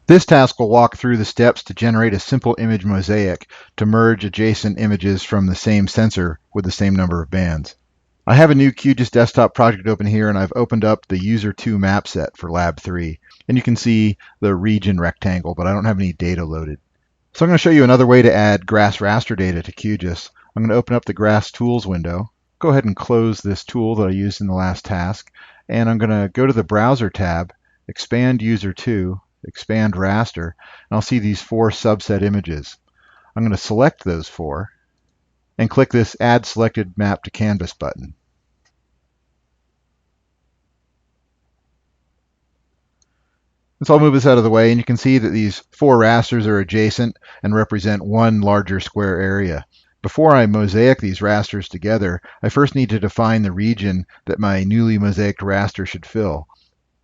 This task will walk through the steps to generate a simple image mosaic to merge adjacent images from the same sensor with the same number of bands. I have a new QGIS desktop project open here, and I've opened up the user 2 map set for Lab3. And you can see the region rectangle, but I don't have any data loaded. So I'm going to show you another way to add grass raster data to QGIS. I'm going to open up the grass tools window, go ahead and close this tool that I used in the last task, and I'm going to go to the browser tab, expand user 2, expand raster, and I'll see these 4 subset images. I'm going to select those 4 and click this Add Selected Map to Canvas button. So I'll move this out of the way, and you can see that these 4 rasters are adjacent and represent one larger square area. Before I mosaic these rasters together, I first need to define the region that my newly mosaiced raster should fill.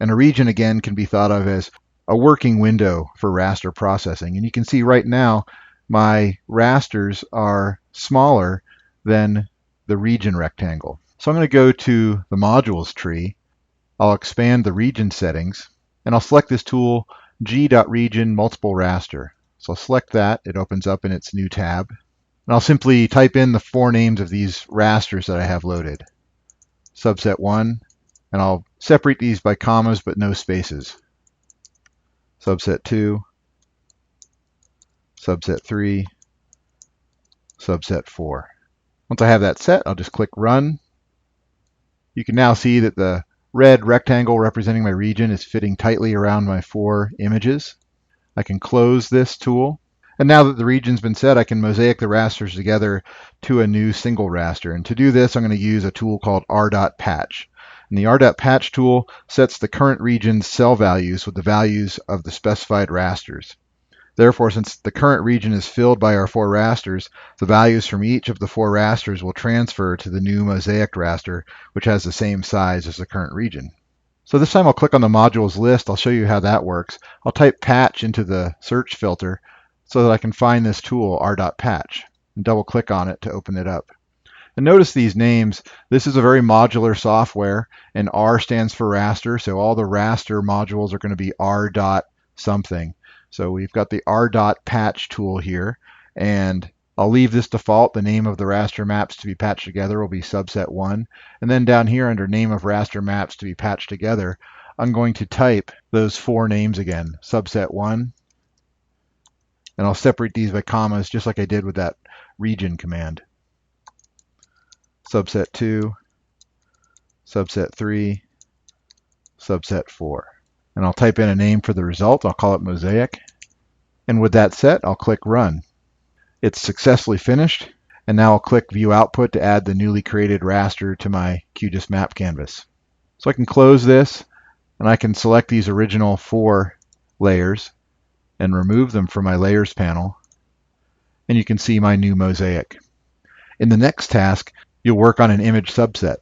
And a region, again, can be thought of as a working window for raster processing. And you can see right now my rasters are smaller than the region rectangle. So I'm going to go to the modules tree. I'll expand the region settings, and I'll select this tool, G.region multiple raster. So I'll select that. It opens up in its new tab. And I'll simply type in the 4 names of these rasters that I have loaded. Subset 1, and I'll separate these by commas but no spaces. Subset 2, subset 3, subset 4. Once I have that set, I'll just click Run. You can now see that the red rectangle representing my region is fitting tightly around my 4 images. I can close this tool. And now that the region's been set, I can mosaic the rasters together to a new single raster. And to do this, I'm going to use a tool called r.patch. And the r.patch tool sets the current region's cell values with the values of the specified rasters. Therefore, since the current region is filled by our 4 rasters, the values from each of the 4 rasters will transfer to the new mosaiced raster, which has the same size as the current region. So this time I'll click on the modules list. I'll show you how that works. I'll type patch into the search filter so that I can find this tool, r.patch, and double click on it to open it up. And notice these names. This is a very modular software, and R stands for raster, so all the raster modules are going to be r.something. So we've got the r.patch tool here, and I'll leave this default. The name of the raster maps to be patched together will be subset 1. And then down here under name of raster maps to be patched together, I'm going to type those 4 names again, subset 1, and I'll separate these by commas just like I did with that region command. Subset 2, subset 3, subset 4. And I'll type in a name for the result. I'll call it mosaic. And with that set, I'll click Run. It's successfully finished. And now I'll click View Output to add the newly created raster to my QGIS map canvas. So I can close this, and I can select these original 4 layers and remove them from my Layers panel. And you can see my new mosaic. In the next task, you'll work on an image subset.